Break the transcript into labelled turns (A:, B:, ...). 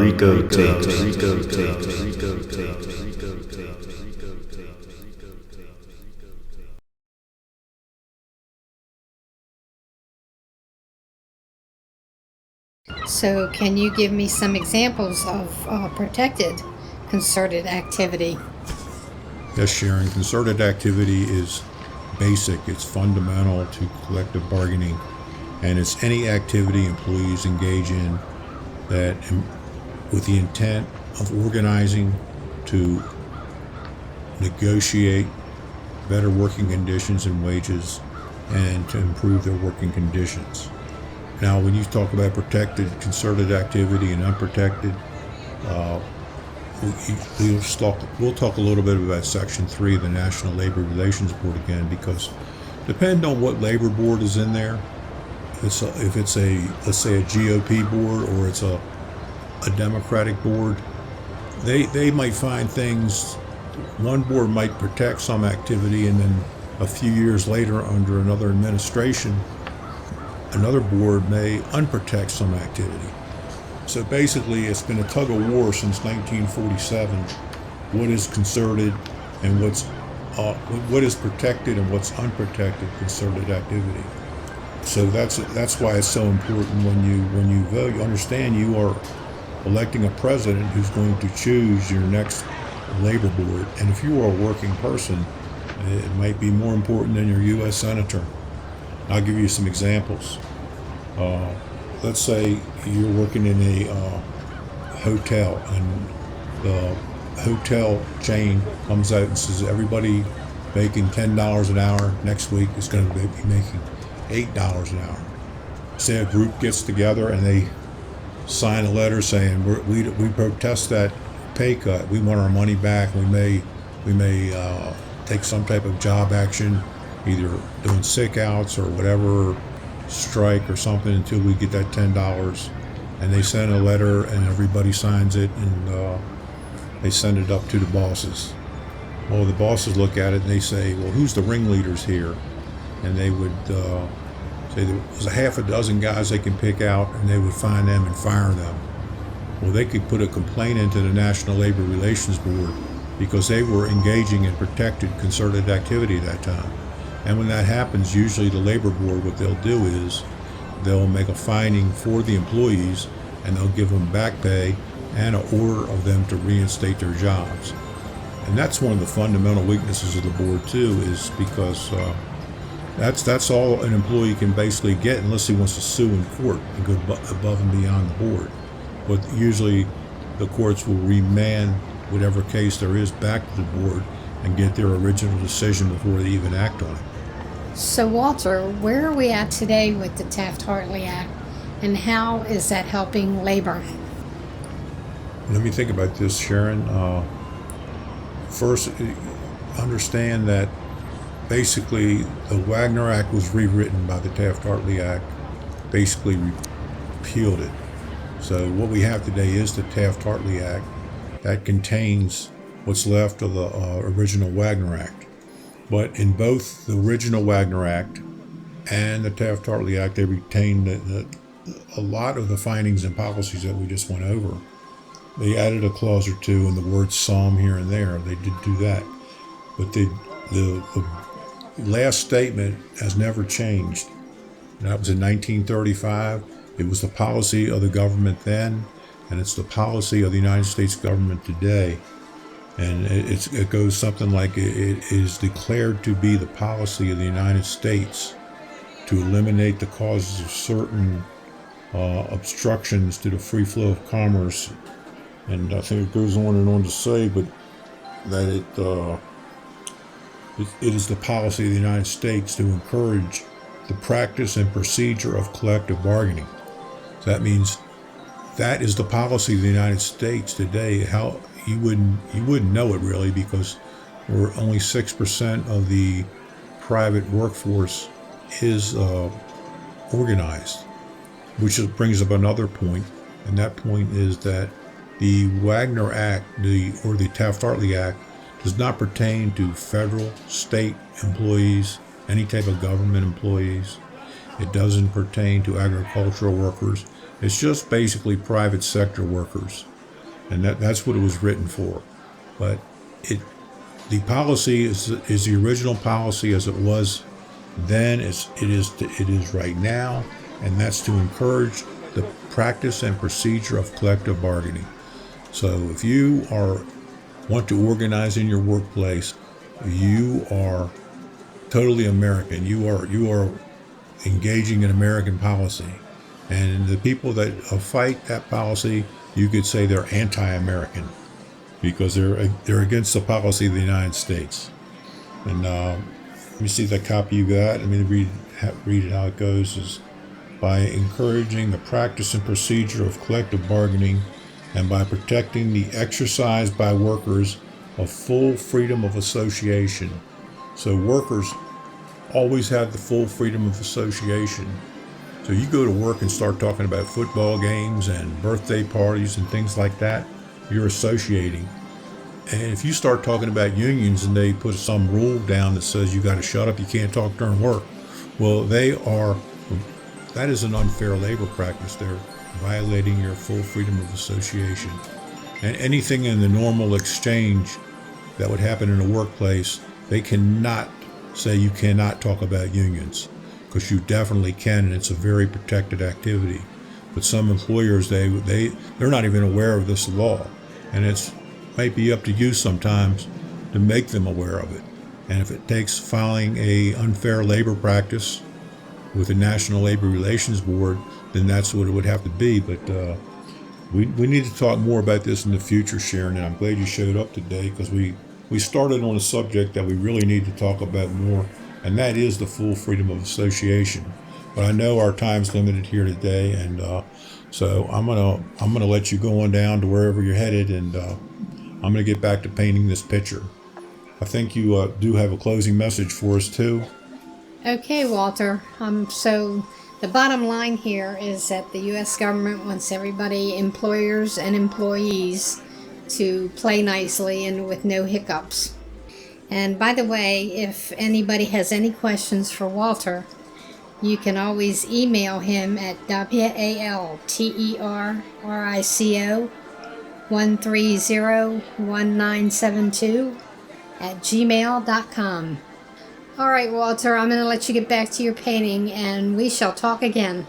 A: Rico tapes.
B: So can you give me some examples of protected concerted activity?
C: Yes, Sharon, concerted activity is basic, it's fundamental to collective bargaining, and it's any activity employees engage in that with the intent of organizing to negotiate better working conditions and wages and to improve their working conditions. Now, when you talk about protected concerted activity and unprotected, we'll talk a little bit about Section 3 of the National Labor Relations Board again, because depending on what labor board is in there, if it's a, let's say, a GOP board or it's a Democratic board, they might find things. One board might protect some activity, and then a few years later, under another administration, another board may unprotect some activity. So basically, it's been a tug of war since 1947. What is concerted and what is protected and what's unprotected concerted activity. So that's why it's so important when you vote. You understand you are electing a president who's going to choose your next labor board, and if you are a working person, it might be more important than your U.S. senator. I'll give you some examples. Let's say you're working in a hotel, and the hotel chain comes out and says everybody making $10 an hour next week is going to be making $8 an hour. Say a group gets together and they sign a letter saying we protest that pay cut. We want our money back. We may take some type of job action, either doing sick outs or whatever, strike or something, until we get that $10. And they send a letter and everybody signs it, and they send it up to the bosses. Well, the bosses look at it and they say, well, who's the ringleaders here? And they would say there was a half a dozen guys they can pick out, and they would find them and fire them. Well, they could put a complaint into the National Labor Relations Board because they were engaging in protected concerted activity at that time. And when that happens, usually the labor board, what they'll do is they'll make a finding for the employees, and they'll give them back pay and an order of them to reinstate their jobs. And that's one of the fundamental weaknesses of the board too, is because that's all an employee can basically get unless he wants to sue in court and go above and beyond the board. But usually the courts will remand whatever case there is back to the board and get their original decision before they even act on it.
B: So Walter, where are we at today with the Taft-Hartley Act, and how is that helping labor?
C: Let me think about this, Sharon. First, understand that basically the Wagner Act was rewritten by the Taft-Hartley Act, basically repealed it. So what we have today is the Taft-Hartley Act that contains what's left of the original Wagner Act. But in both the original Wagner Act and the Taft-Hartley Act, they retained a lot of the findings and policies that we just went over. They added a clause or two and the word some here and there. They did do that. But the last statement has never changed. And that was in 1935. It was the policy of the government then, and it's the policy of the United States government today. And it goes something like, it is declared to be the policy of the United States to eliminate the causes of certain obstructions to the free flow of commerce. And I think it goes on and on to say, but that it is the policy of the United States to encourage the practice and procedure of collective bargaining. So that means that is the policy of the United States today. How you wouldn't know it really, because we're only 6% of the private workforce is organized, which brings up another point, and that point is that the Wagner Act, or the Taft-Hartley Act, does not pertain to federal, state employees, any type of government employees. It doesn't pertain to agricultural workers. It's just basically private sector workers. and that's what it was written for. But the policy is the original policy as it was then. It is right now, and that's to encourage the practice and procedure of collective bargaining. So if you want to organize in your workplace, you are totally American. You are engaging in American policy, and the people that fight that policy, you could say they're anti-American because they're against the policy of the United States. And let me see the copy you got. Let me read it how it goes. Is by encouraging the practice and procedure of collective bargaining, and by protecting the exercise by workers of full freedom of association. So workers always have the full freedom of association. So you go to work and start talking about football games and birthday parties and things like that, you're associating. And if you start talking about unions and they put some rule down that says you got to shut up, you can't talk during work, well, that is an unfair labor practice. They're violating your full freedom of association. And anything in the normal exchange that would happen in a workplace, they cannot say you cannot talk about unions, because you definitely can, and it's a very protected activity. But some employers, they're not even aware of this law, and it's might be up to you sometimes to make them aware of it. And if it takes filing a unfair labor practice with the National Labor Relations Board, then that's what it would have to be. But we need to talk more about this in the future, Sharon, and I'm glad you showed up today, because we started on a subject that we really need to talk about more, and that is the full freedom of association. But I know our time's limited here today, and so I'm gonna let you go on down to wherever you're headed, and I'm gonna get back to painting this picture. I think you do have a closing message for us too.
B: Okay, Walter. So the bottom line here is that the U.S. government wants everybody, employers and employees, to play nicely and with no hiccups. And by the way, if anybody has any questions for Walter, you can always email him at walterico1301972@gmail.com. All right, Walter, I'm going to let you get back to your painting, and we shall talk again.